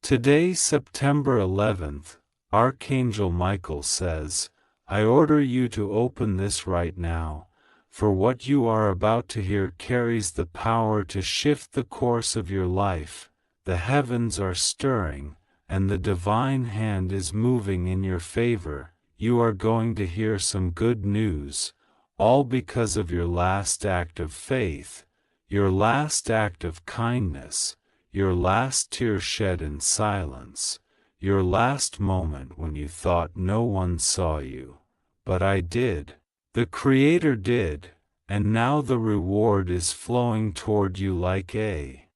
Today, September 11th, Archangel Michael says, I order you to open this right now, for what you are about to hear carries the power to shift the course of your life. The heavens are stirring, and the divine hand is moving in your favor. You are going to hear some good news, all because of your last act of faith, your last act of kindness, your last tear shed in silence, your last moment when you thought no one saw you. But I did. The Creator did, and now the reward is flowing toward you like a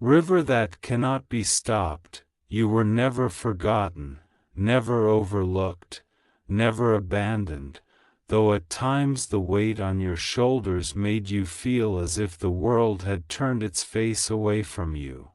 river that cannot be stopped. You were never forgotten, never overlooked, never abandoned, though at times the weight on your shoulders made you feel as if the world had turned its face away from you.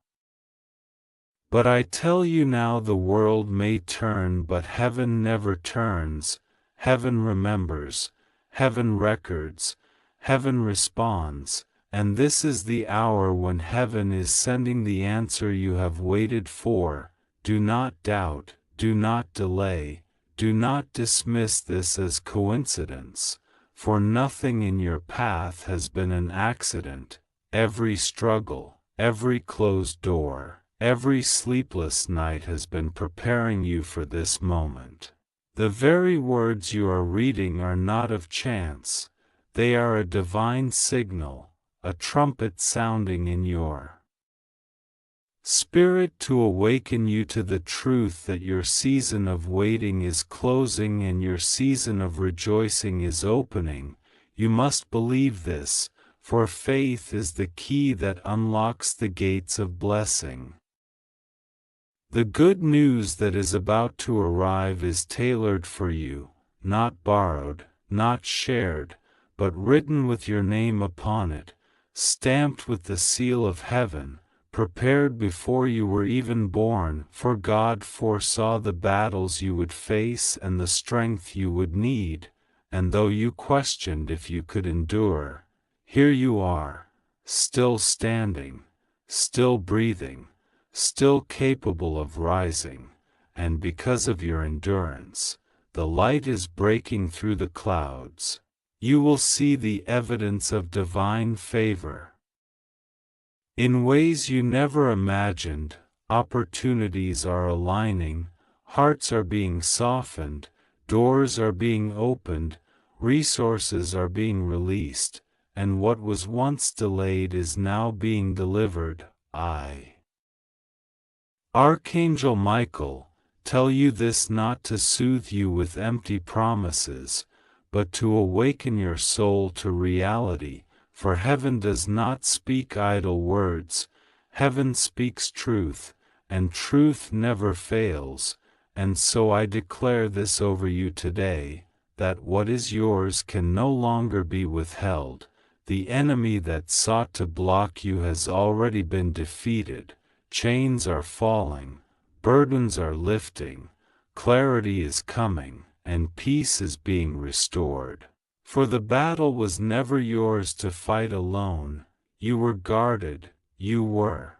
But I tell you now, the world may turn, but heaven never turns. Heaven remembers, heaven records, heaven responds, and this is the hour when heaven is sending the answer you have waited for. Do not doubt, do not delay, do not dismiss this as coincidence, for nothing in your path has been an accident. Every struggle, every closed door, every sleepless night has been preparing you for this moment. The very words you are reading are not of chance, they are a divine signal, a trumpet sounding in your spirit to awaken you to the truth that your season of waiting is closing and your season of rejoicing is opening. You must believe this, for faith is the key that unlocks the gates of blessing. The good news that is about to arrive is tailored for you, not borrowed, not shared, but written with your name upon it, stamped with the seal of heaven, prepared before you were even born, for God foresaw the battles you would face and the strength you would need, and though you questioned if you could endure, here you are, still standing, still breathing, still capable of rising, and because of your endurance, the light is breaking through the clouds. You will see the evidence of divine favor. In ways you never imagined, opportunities are aligning, hearts are being softened, doors are being opened, resources are being released, and what was once delayed is now being delivered. I, Archangel Michael, tell you this not to soothe you with empty promises, but to awaken your soul to reality. For heaven does not speak idle words, heaven speaks truth, and truth never fails, and so I declare this over you today, that what is yours can no longer be withheld. The enemy that sought to block you has already been defeated, chains are falling, burdens are lifting, clarity is coming, and peace is being restored. For the battle was never yours to fight alone, you were guarded, you were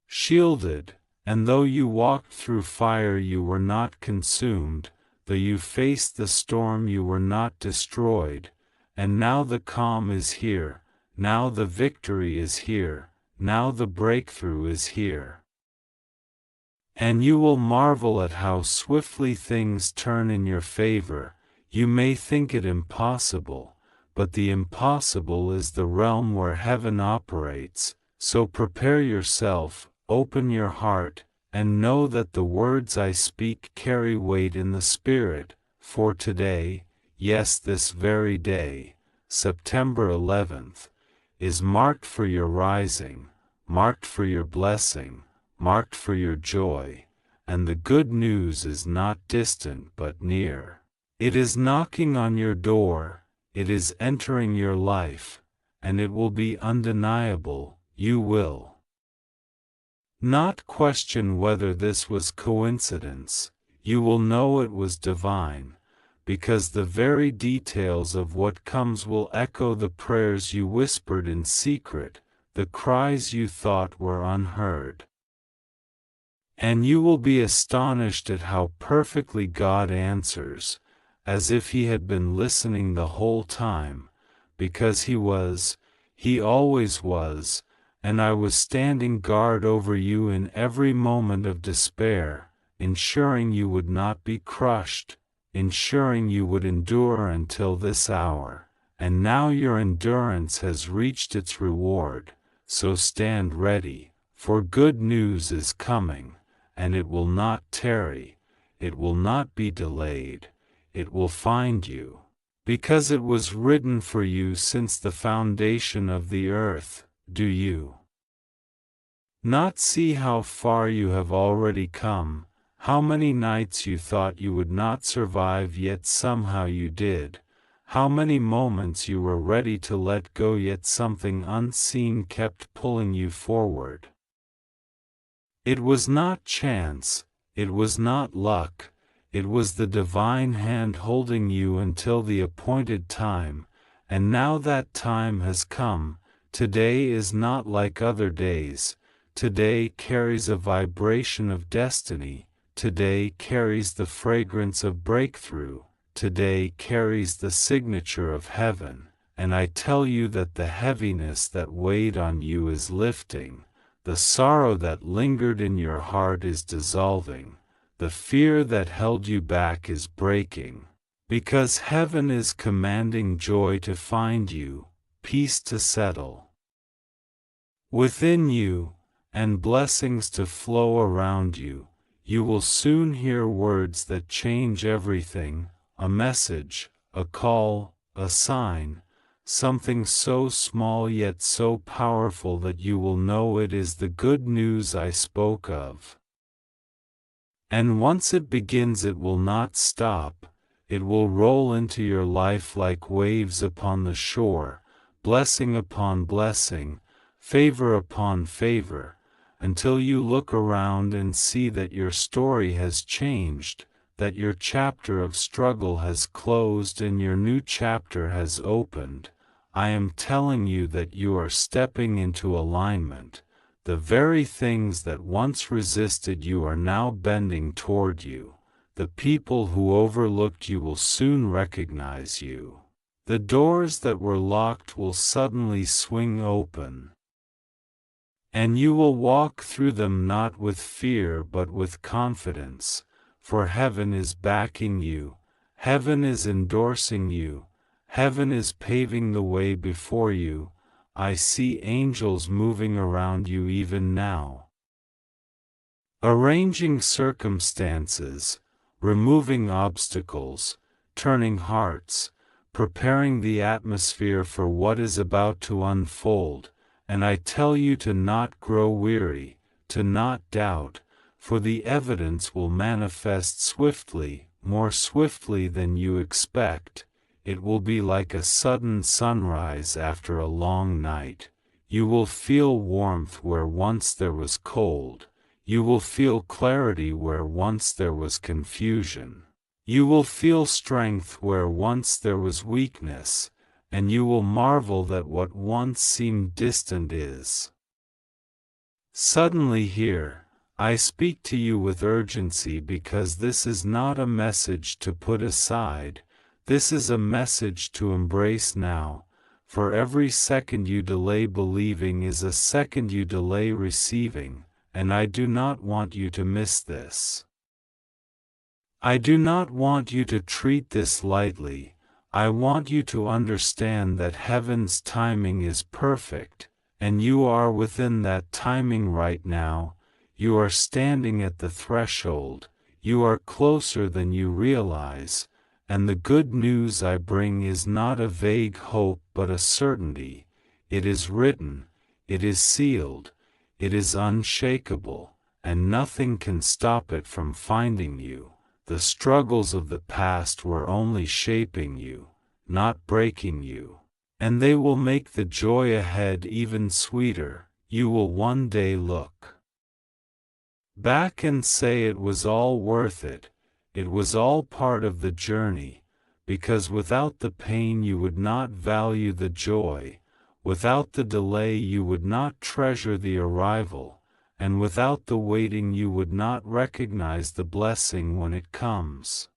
shielded, and though you walked through fire you were not consumed, though you faced the storm you were not destroyed, and now the calm is here, now the victory is here, now the breakthrough is here. And you will marvel at how swiftly things turn in your favor. You may think it impossible, but the impossible is the realm where heaven operates, so prepare yourself, open your heart, and know that the words I speak carry weight in the Spirit, for today, yes, this very day, September 11th, is marked for your rising, marked for your blessing, marked for your joy, and the good news is not distant but near. It is knocking on your door, it is entering your life, and it will be undeniable. You will not question whether this was coincidence, you will know it was divine, because the very details of what comes will echo the prayers you whispered in secret, the cries you thought were unheard. And you will be astonished at how perfectly God answers, as if He had been listening the whole time, because He always was, and I was standing guard over you in every moment of despair, ensuring you would not be crushed, ensuring you would endure until this hour, and now your endurance has reached its reward, so stand ready, for good news is coming. And it will not tarry, it will not be delayed, it will find you. Because it was written for you since the foundation of the earth. Do you not see how far you have already come, how many nights you thought you would not survive yet somehow you did, how many moments you were ready to let go yet something unseen kept pulling you forward? It was not chance, it was not luck, it was the divine hand holding you until the appointed time, and now that time has come. Today is not like other days, today carries a vibration of destiny, today carries the fragrance of breakthrough, today carries the signature of heaven, and I tell you that the heaviness that weighed on you is lifting. The sorrow that lingered in your heart is dissolving, the fear that held you back is breaking, because heaven is commanding joy to find you, peace to settle within you, and blessings to flow around you. You will soon hear words that change everything, a message, a call, a sign, something so small yet so powerful that you will know it is the good news I spoke of. And once it begins it will not stop, it will roll into your life like waves upon the shore, blessing upon blessing, favor upon favor, until you look around and see that your story has changed, that your chapter of struggle has closed and your new chapter has opened. I am telling you that you are stepping into alignment. The very things that once resisted you are now bending toward you. The people who overlooked you will soon recognize you. The doors that were locked will suddenly swing open. And you will walk through them not with fear but with confidence, for heaven is backing you, heaven is endorsing you, heaven is paving the way before you. I see angels moving around you even now, arranging circumstances, removing obstacles, turning hearts, preparing the atmosphere for what is about to unfold. And I tell you to not grow weary, to not doubt, for the evidence will manifest swiftly, more swiftly than you expect. It will be like a sudden sunrise after a long night. You will feel warmth where once there was cold. You will feel clarity where once there was confusion. You will feel strength where once there was weakness, and you will marvel that what once seemed distant is suddenly here. I speak to you with urgency because this is not a message to put aside, this is a message to embrace now, for every second you delay believing is a second you delay receiving, and I do not want you to miss this. I do not want you to treat this lightly. I want you to understand that heaven's timing is perfect, and you are within that timing right now. You are standing at the threshold, you are closer than you realize, and the good news I bring is not a vague hope but a certainty. It is written, it is sealed, it is unshakable, and nothing can stop it from finding you. The struggles of the past were only shaping you, not breaking you, and they will make the joy ahead even sweeter. You will one day look back and say it was all worth it, it was all part of the journey, because without the pain you would not value the joy, without the delay you would not treasure the arrival, and without the waiting you would not recognize the blessing when it comes.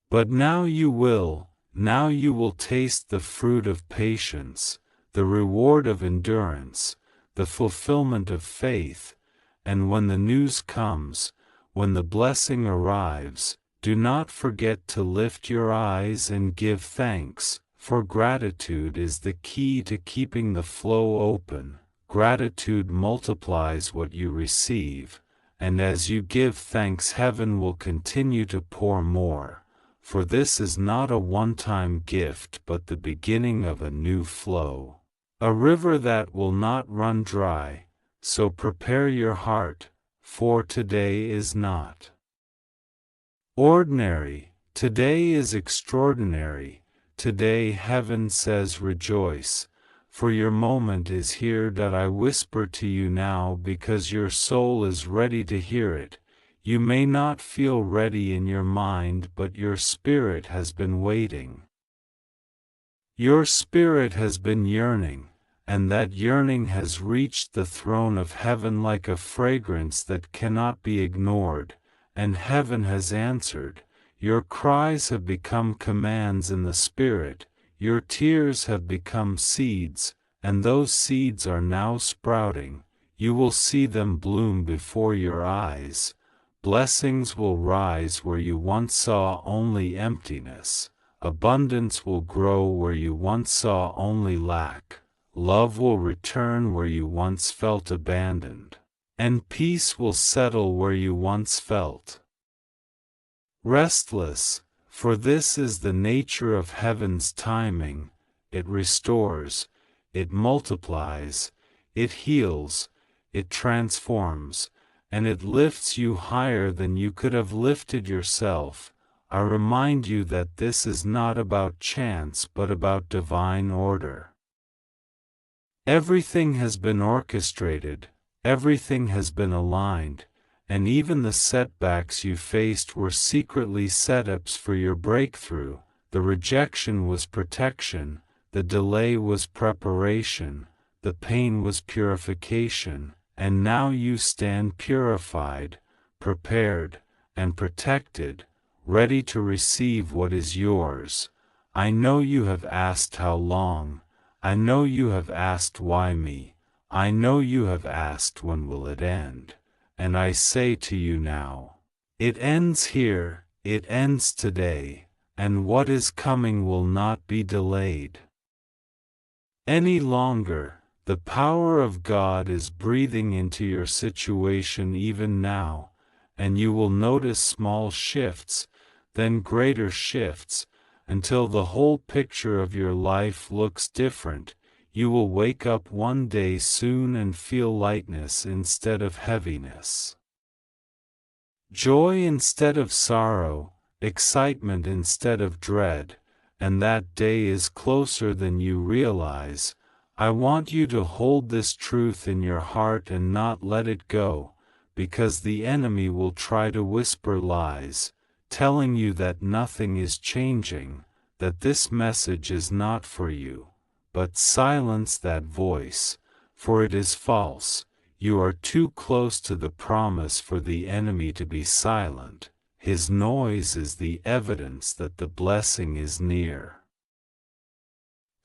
But now you will taste the fruit of patience, the reward of endurance, the fulfillment of faith, and when the news comes, when the blessing arrives, do not forget to lift your eyes and give thanks, for gratitude is the key to keeping the flow open. Gratitude multiplies what you receive, and as you give thanks, heaven will continue to pour more. For this is not a one-time gift but the beginning of a new flow, a river that will not run dry. So prepare your heart, for today is not ordinary, today is extraordinary. Today heaven says rejoice, for your moment is here that I whisper to you now because your soul is ready to hear it. You may not feel ready in your mind, but your spirit has been waiting. Your spirit has been yearning, and that yearning has reached the throne of heaven like a fragrance that cannot be ignored, and heaven has answered. Your cries have become commands in the spirit, your tears have become seeds, and those seeds are now sprouting. You will see them bloom before your eyes. Blessings will rise where you once saw only emptiness. Abundance will grow where you once saw only lack. Love will return where you once felt abandoned. And peace will settle where you once felt restless. For this is the nature of heaven's timing. It restores, it multiplies, it heals, it transforms, and it lifts you higher than you could have lifted yourself. I remind you that this is not about chance but about divine order. Everything has been orchestrated, everything has been aligned, and even the setbacks you faced were secretly setups for your breakthrough. The rejection was protection, the delay was preparation, the pain was purification. And now you stand purified, prepared, and protected, ready to receive what is yours. I know you have asked how long, I know you have asked why me, I know you have asked when will it end, and I say to you now, it ends here, it ends today, and what is coming will not be delayed any longer. The power of God is breathing into your situation even now, and you will notice small shifts, then greater shifts, until the whole picture of your life looks different. You will wake up one day soon and feel lightness instead of heaviness, joy instead of sorrow, excitement instead of dread, and that day is closer than you realize. I want you to hold this truth in your heart and not let it go, because the enemy will try to whisper lies, telling you that nothing is changing, that this message is not for you. But silence that voice, for it is false. You are too close to the promise for the enemy to be silent. His noise is the evidence that the blessing is near.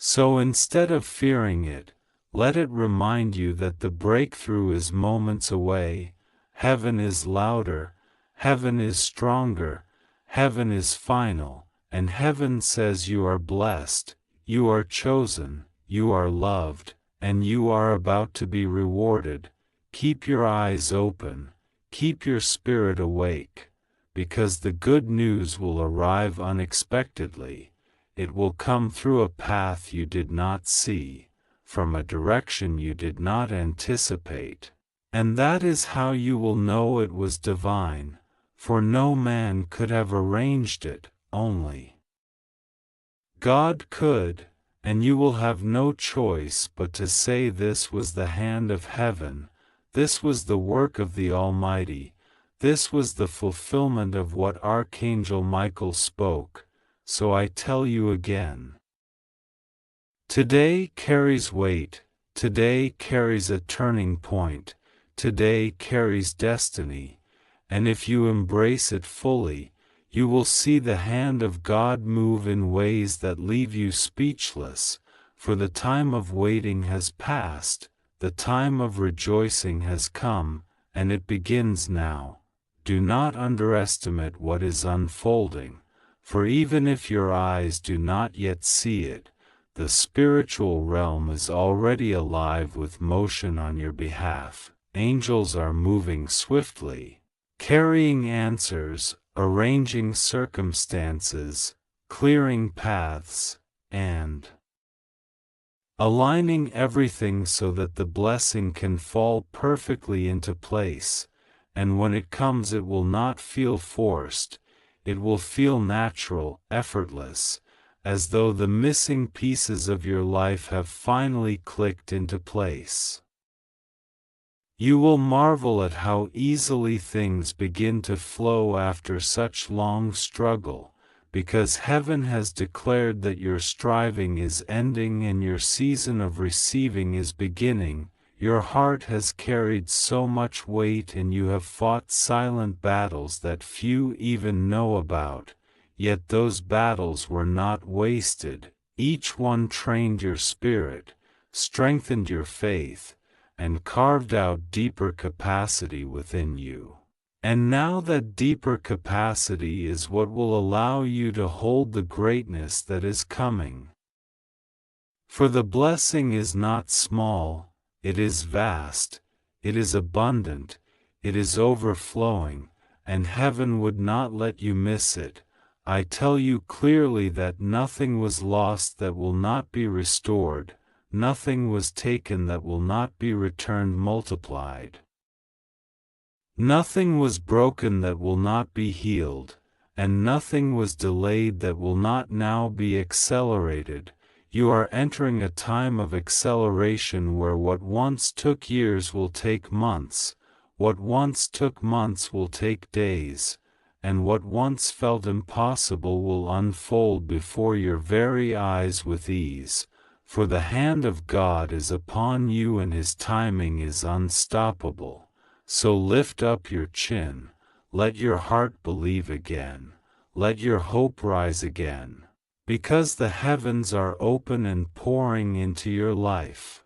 So instead of fearing it, let it remind you that the breakthrough is moments away. Heaven is louder, heaven is stronger, heaven is final, and heaven says you are blessed, you are chosen, you are loved, and you are about to be rewarded. Keep your eyes open, keep your spirit awake, because the good news will arrive unexpectedly. It will come through a path you did not see, from a direction you did not anticipate. And that is how you will know it was divine, for no man could have arranged it, only God could, and you will have no choice but to say this was the hand of heaven, this was the work of the Almighty, this was the fulfillment of what Archangel Michael spoke. So I tell you again, today carries weight, today carries a turning point, today carries destiny, and if you embrace it fully, you will see the hand of God move in ways that leave you speechless, for the time of waiting has passed, the time of rejoicing has come, and it begins now. Do not underestimate what is unfolding, for even if your eyes do not yet see it, the spiritual realm is already alive with motion on your behalf. Angels are moving swiftly, carrying answers, arranging circumstances, clearing paths, and aligning everything so that the blessing can fall perfectly into place, and when it comes it will not feel forced, it will feel natural, effortless, as though the missing pieces of your life have finally clicked into place. You will marvel at how easily things begin to flow after such long struggle, because heaven has declared that your striving is ending and your season of receiving is beginning. Your heart has carried so much weight and you have fought silent battles that few even know about, yet those battles were not wasted. Each one trained your spirit, strengthened your faith, and carved out deeper capacity within you. And now that deeper capacity is what will allow you to hold the greatness that is coming. For the blessing is not small, it is vast, it is abundant, it is overflowing, and heaven would not let you miss it. I tell you clearly that nothing was lost that will not be restored, nothing was taken that will not be returned multiplied. Nothing was broken that will not be healed, and nothing was delayed that will not now be accelerated. You are entering a time of acceleration where what once took years will take months, what once took months will take days, and what once felt impossible will unfold before your very eyes with ease. For the hand of God is upon you and His timing is unstoppable. So lift up your chin, let your heart believe again, let your hope rise again, because the heavens are open and pouring into your life.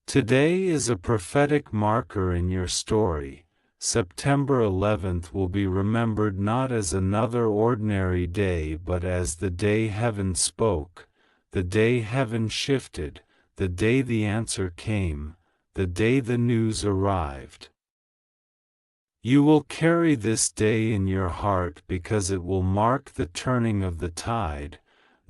Today is a prophetic marker in your story. September 11th will be remembered not as another ordinary day but as the day heaven spoke, the day heaven shifted, the day the answer came, the day the news arrived. You will carry this day in your heart because it will mark the turning of the tide.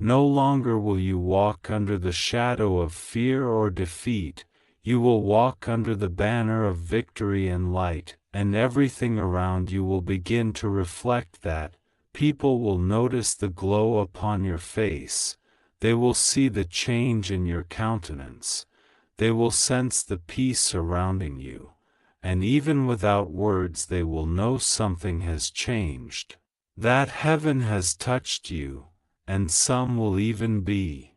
No longer will you walk under the shadow of fear or defeat, you will walk under the banner of victory and light, and everything around you will begin to reflect that. People will notice the glow upon your face, they will see the change in your countenance. They will sense the peace surrounding you, and even without words they will know something has changed, that heaven has touched you, and some will even be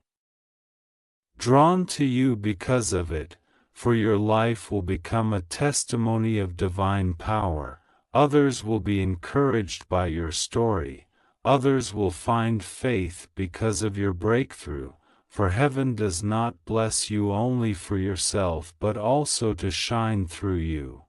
drawn to you because of it, for your life will become a testimony of divine power. Others will be encouraged by your story, others will find faith because of your breakthrough. For heaven does not bless you only for yourself but also to shine through you.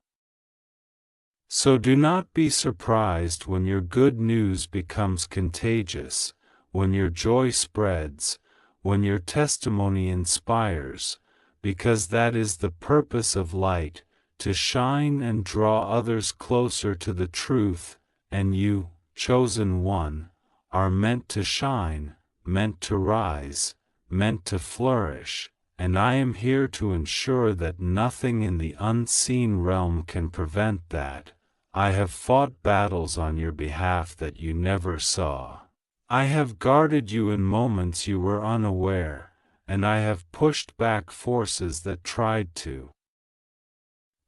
So do not be surprised when your good news becomes contagious, when your joy spreads, when your testimony inspires, because that is the purpose of light, to shine and draw others closer to the truth, and you, chosen one, are meant to shine, meant to rise, meant to flourish, and I am here to ensure that nothing in the unseen realm can prevent that. I have fought battles on your behalf that you never saw. I have guarded you in moments you were unaware, and I have pushed back forces that tried to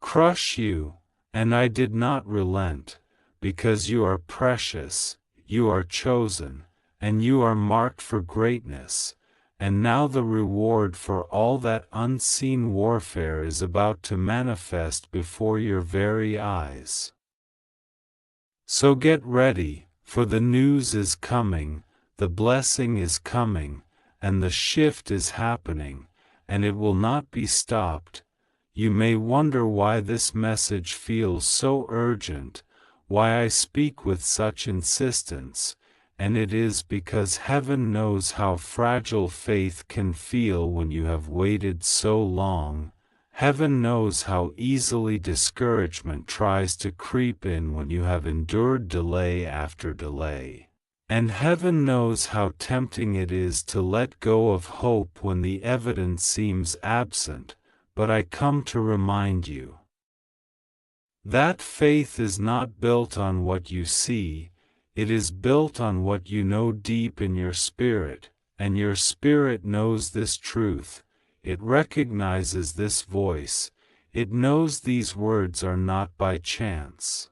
crush you, and I did not relent, because you are precious, you are chosen, and you are marked for greatness. and now the reward for all that unseen warfare is about to manifest before your very eyes. So get ready, for the news is coming, the blessing is coming, and the shift is happening, and it will not be stopped. You may wonder why this message feels so urgent, why I speak with such insistence, and it is because heaven knows how fragile faith can feel when you have waited so long. Heaven knows how easily discouragement tries to creep in when you have endured delay after delay. And heaven knows how tempting it is to let go of hope when the evidence seems absent, but I come to remind you that faith is not built on what you see, it is built on what you know deep in your spirit, and your spirit knows this truth, it recognizes this voice, it knows these words are not by chance.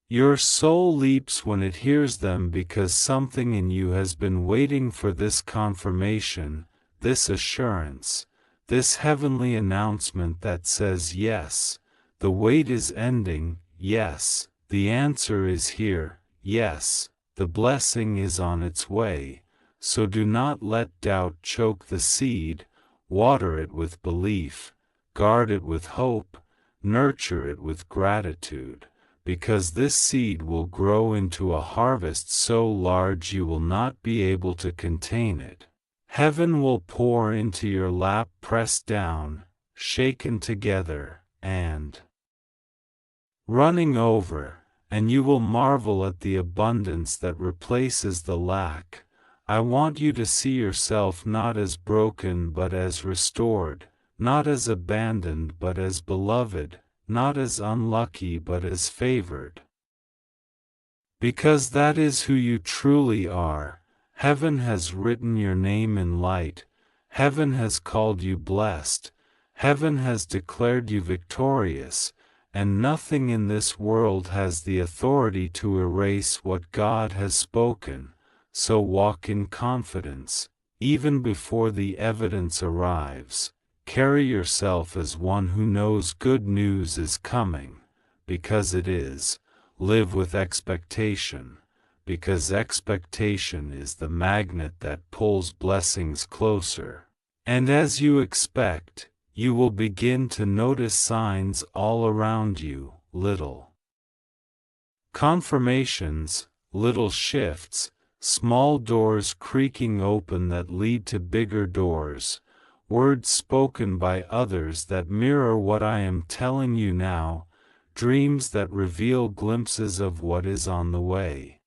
Your soul leaps when it hears them because something in you has been waiting for this confirmation, this assurance, this heavenly announcement that says yes, the wait is ending, yes, the answer is here, yes, the blessing is on its way, so do not let doubt choke the seed, water it with belief, guard it with hope, nurture it with gratitude, because this seed will grow into a harvest so large you will not be able to contain it. Heaven will pour into your lap pressed down, shaken together, and running over, and you will marvel at the abundance that replaces the lack. I want you to see yourself not as broken but as restored, not as abandoned but as beloved, not as unlucky but as favored. Because that is who you truly are. Heaven has written your name in light, heaven has called you blessed, heaven has declared you victorious, and nothing in this world has the authority to erase what God has spoken, so walk in confidence, even before the evidence arrives. Carry yourself as one who knows good news is coming, because it is. Live with expectation, because expectation is the magnet that pulls blessings closer. And as you expect, you will begin to notice signs all around you, little confirmations, little shifts, small doors creaking open that lead to bigger doors, words spoken by others that mirror what I am telling you now, dreams that reveal glimpses of what is on the way.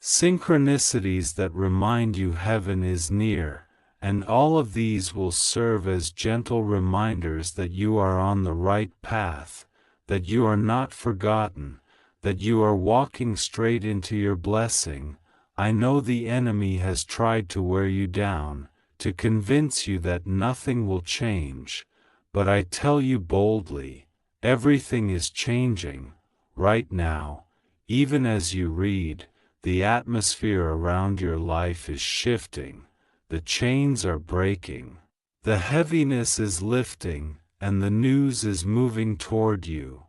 Synchronicities that remind you heaven is near, and all of these will serve as gentle reminders that you are on the right path, that you are not forgotten, that you are walking straight into your blessing. I know the enemy has tried to wear you down, to convince you that nothing will change, but I tell you boldly, everything is changing, right now, even as you read, the atmosphere around your life is shifting. The chains are breaking, the heaviness is lifting, and the news is moving toward you.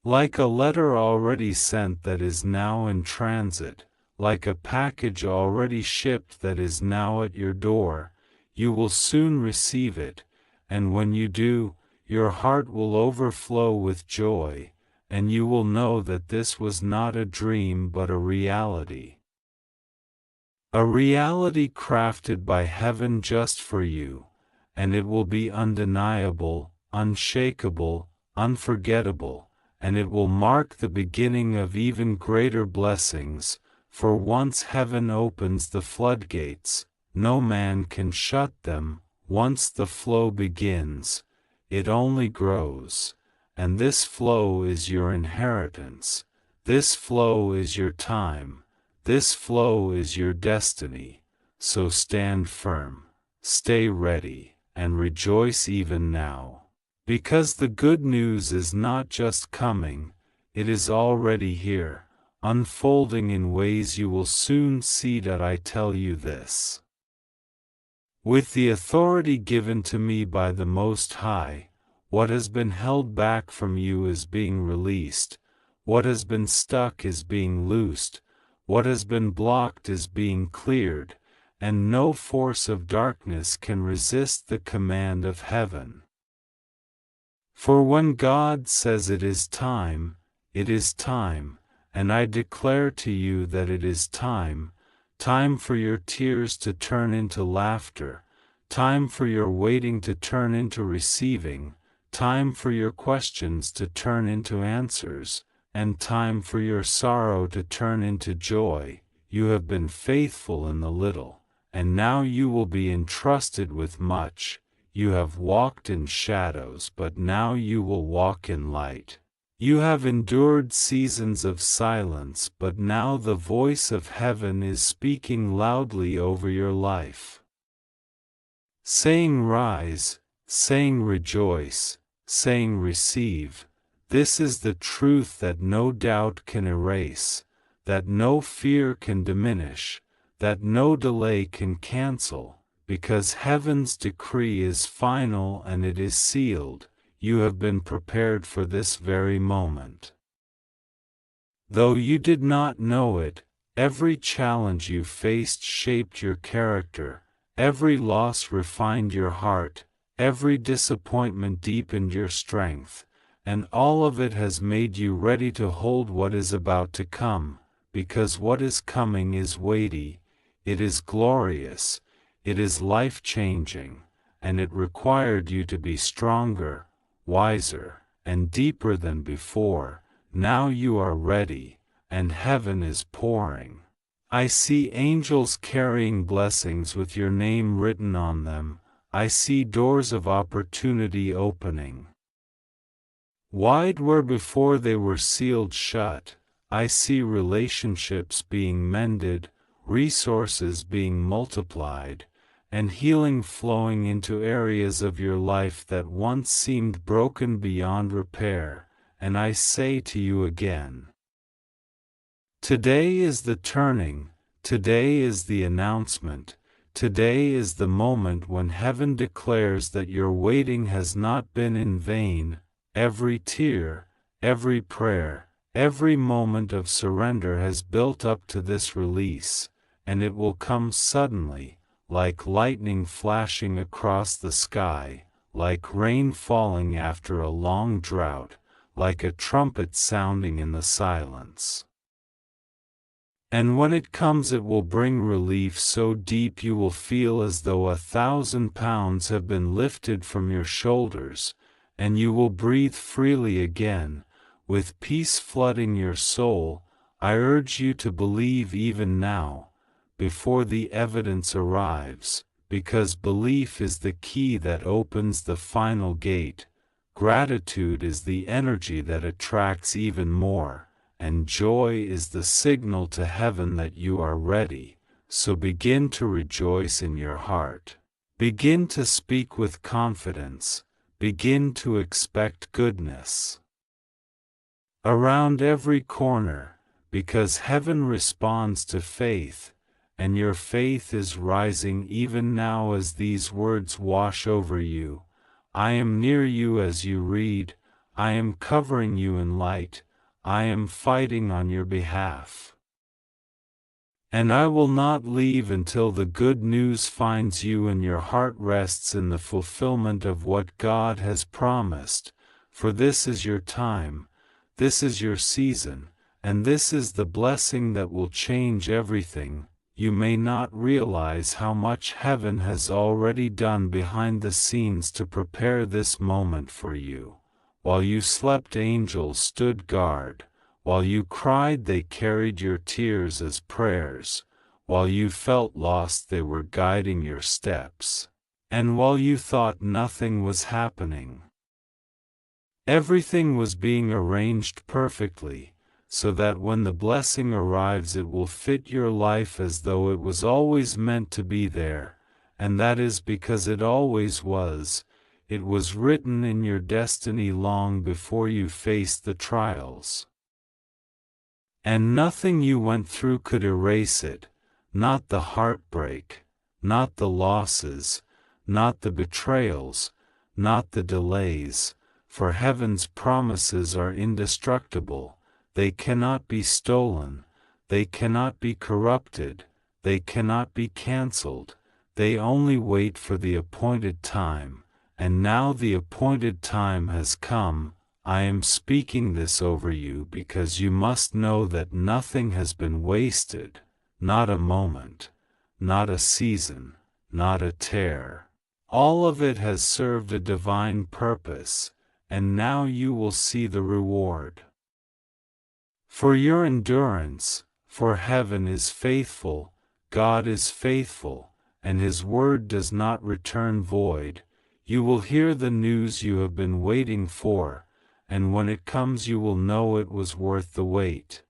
Like a letter already sent that is now in transit, like a package already shipped that is now at your door, you will soon receive it, and when you do, your heart will overflow with joy, and you will know that this was not a dream but a reality. A reality crafted by heaven just for you, and it will be undeniable, unshakable, unforgettable, and it will mark the beginning of even greater blessings, for once heaven opens the floodgates, no man can shut them. Once the flow begins, it only grows, and this flow is your inheritance, this flow is your time. This flow is your destiny, so stand firm, stay ready, and rejoice even now. Because the good news is not just coming, it is already here, unfolding in ways you will soon see that I tell you this. With the authority given to me by the Most High, what has been held back from you is being released, what has been stuck is being loosed, what has been blocked is being cleared, and no force of darkness can resist the command of heaven. For when God says it is time, and I declare to you that it is time for your tears to turn into laughter, time for your waiting to turn into receiving, time for your questions to turn into answers, and time for your sorrow to turn into joy. You have been faithful in the little, and now you will be entrusted with much. You have walked in shadows, but now you will walk in light. You have endured seasons of silence, but now the voice of heaven is speaking loudly over your life, saying rise, saying rejoice, saying receive. This is the truth that no doubt can erase, that no fear can diminish, that no delay can cancel, because heaven's decree is final and it is sealed. You have been prepared for this very moment. Though you did not know it, every challenge you faced shaped your character, every loss refined your heart, every disappointment deepened your strength, and all of it has made you ready to hold what is about to come, because what is coming is weighty, it is glorious, it is life-changing, and it required you to be stronger, wiser, and deeper than before. Now you are ready, and heaven is pouring. I see angels carrying blessings with your name written on them. I see doors of opportunity opening wide where before they were sealed shut. I see relationships being mended, resources being multiplied, and healing flowing into areas of your life that once seemed broken beyond repair. And I say to you again, today is the turning, today is the announcement, today is the moment when heaven declares that your waiting has not been in vain. Every tear, every prayer, every moment of surrender has built up to this release, and it will come suddenly, like lightning flashing across the sky, like rain falling after a long drought, like a trumpet sounding in the silence. And when it comes, it will bring relief so deep you will feel as though 1,000 pounds have been lifted from your shoulders, and you will breathe freely again, with peace flooding your soul. I urge you to believe even now, before the evidence arrives, because belief is the key that opens the final gate. Gratitude is the energy that attracts even more, and joy is the signal to heaven that you are ready. So begin to rejoice in your heart. Begin to speak with confidence. Begin to expect goodness around every corner, because heaven responds to faith, and your faith is rising even now as these words wash over you. I am near you as you read, I am covering you in light, I am fighting on your behalf. And I will not leave until the good news finds you and your heart rests in the fulfillment of what God has promised. For this is your time, this is your season, and this is the blessing that will change everything. You may not realize how much heaven has already done behind the scenes to prepare this moment for you. While you slept, angels stood guard. While you cried, they carried your tears as prayers. While you felt lost, they were guiding your steps. And while you thought nothing was happening, everything was being arranged perfectly, so that when the blessing arrives it will fit your life as though it was always meant to be there, and that is because it always was. It was written in your destiny long before you faced the trials. And nothing you went through could erase it, not the heartbreak, not the losses, not the betrayals, not the delays, for heaven's promises are indestructible, they cannot be stolen, they cannot be corrupted, they cannot be cancelled, they only wait for the appointed time, and now the appointed time has come. I am speaking this over you because you must know that nothing has been wasted, not a moment, not a season, not a tear. All of it has served a divine purpose, and now you will see the reward. For your endurance, for heaven is faithful, God is faithful, and His word does not return void. You will hear the news you have been waiting for, and when it comes you will know it was worth the wait.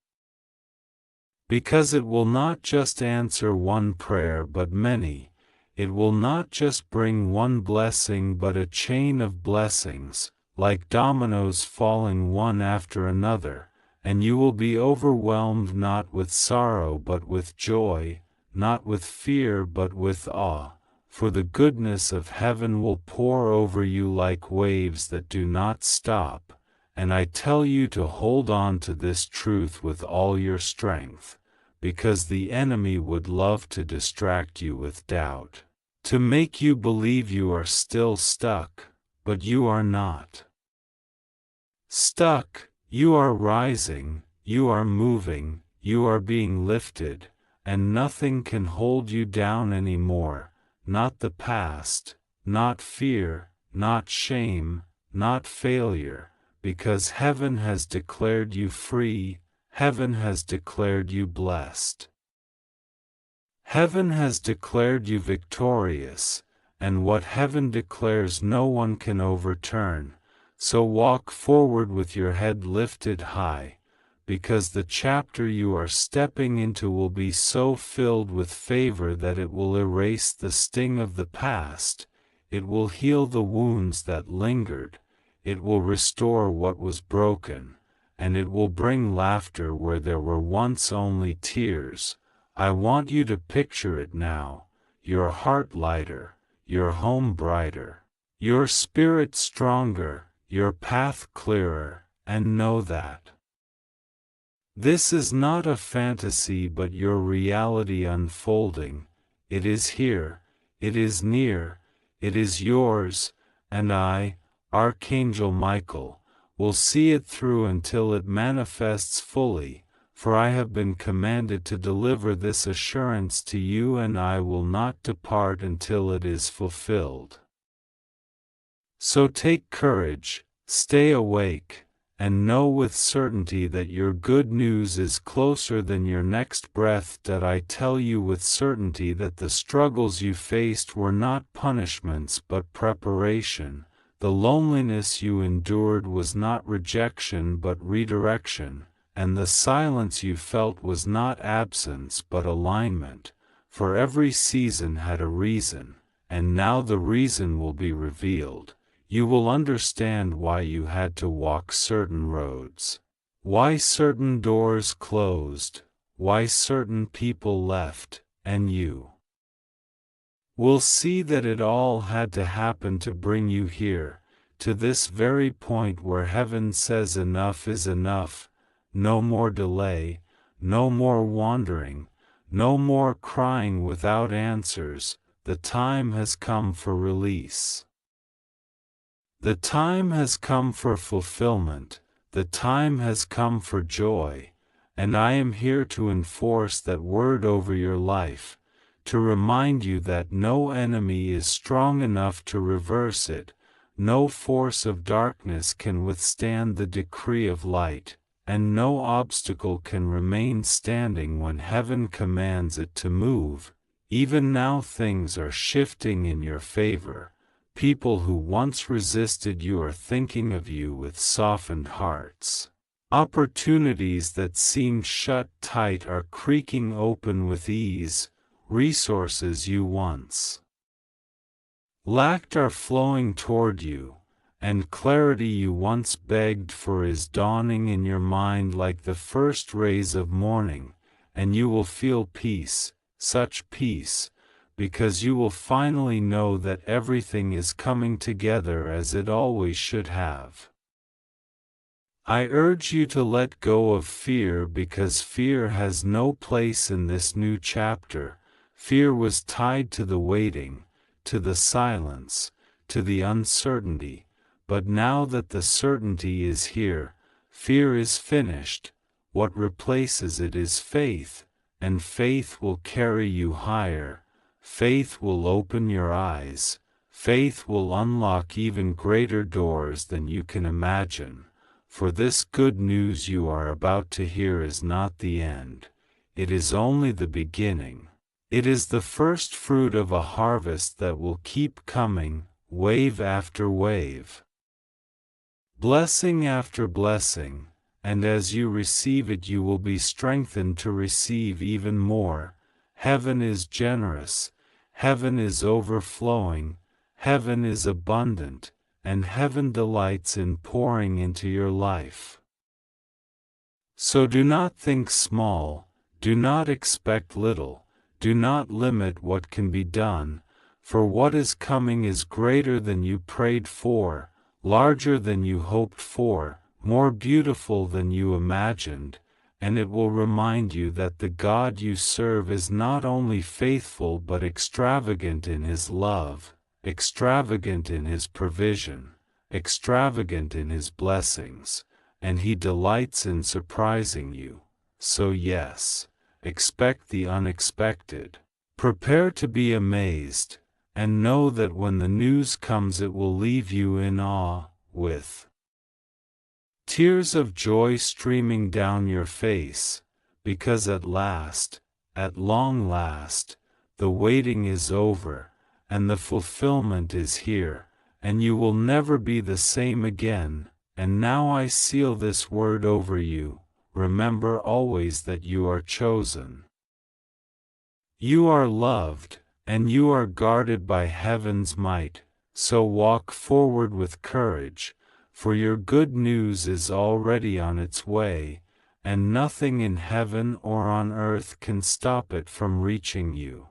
Because it will not just answer one prayer but many, it will not just bring one blessing but a chain of blessings, like dominoes falling one after another, and you will be overwhelmed not with sorrow but with joy, not with fear but with awe, for the goodness of heaven will pour over you like waves that do not stop. And I tell you to hold on to this truth with all your strength, because the enemy would love to distract you with doubt, to make you believe you are still stuck, but you are not stuck. You are rising, you are moving, you are being lifted, and nothing can hold you down anymore, not the past, not fear, not shame, not failure. Because heaven has declared you free, heaven has declared you blessed. Heaven has declared you victorious, and what heaven declares no one can overturn, so walk forward with your head lifted high, because the chapter you are stepping into will be so filled with favor that it will erase the sting of the past, it will heal the wounds that lingered, it will restore what was broken, and it will bring laughter where there were once only tears. I want you to picture it now, your heart lighter, your home brighter, your spirit stronger, your path clearer, and know that this is not a fantasy but your reality unfolding. It is here, it is near, it is yours, and I, Archangel Michael, will see it through until it manifests fully, for I have been commanded to deliver this assurance to you, and I will not depart until it is fulfilled. So take courage, stay awake, and know with certainty that your good news is closer than your next breath. That I tell you with certainty that the struggles you faced were not punishments but preparation. The loneliness you endured was not rejection but redirection, and the silence you felt was not absence but alignment, for every season had a reason, and now the reason will be revealed. You will understand why you had to walk certain roads, why certain doors closed, why certain people left, and you will see that it all had to happen to bring you here, to this very point where heaven says enough is enough, no more delay, no more wandering, no more crying without answers. The time has come for release. The time has come for fulfillment, the time has come for joy, and I am here to enforce that word over your life, to remind you that no enemy is strong enough to reverse it, no force of darkness can withstand the decree of light, and no obstacle can remain standing when heaven commands it to move. Even now things are shifting in your favor. People who once resisted you are thinking of you with softened hearts. Opportunities that seemed shut tight are creaking open with ease. Resources you once lacked are flowing toward you, and clarity you once begged for is dawning in your mind like the first rays of morning, and you will feel peace, such peace, because you will finally know that everything is coming together as it always should have. I urge you to let go of fear because fear has no place in this new chapter. Fear was tied to the waiting, to the silence, to the uncertainty, but now that the certainty is here, fear is finished. What replaces it is faith, and faith will carry you higher. Faith will open your eyes. Faith will unlock even greater doors than you can imagine. For this good news you are about to hear is not the end. It is only the beginning. It is the first fruit of a harvest that will keep coming, wave after wave. Blessing after blessing, and as you receive it you will be strengthened to receive even more. Heaven is generous, heaven is overflowing, heaven is abundant, and heaven delights in pouring into your life. So do not think small, do not expect little, do not limit what can be done, for what is coming is greater than you prayed for, larger than you hoped for, more beautiful than you imagined, and it will remind you that the God you serve is not only faithful but extravagant in His love, extravagant in His provision, extravagant in His blessings, and He delights in surprising you. So yes, expect the unexpected. Prepare to be amazed, and know that when the news comes it will leave you in awe, with tears of joy streaming down your face, because at last, at long last, the waiting is over, and the fulfillment is here, and you will never be the same again. And now I seal this word over you, remember always that you are chosen. You are loved, and you are guarded by heaven's might, so walk forward with courage, for your good news is already on its way, and nothing in heaven or on earth can stop it from reaching you.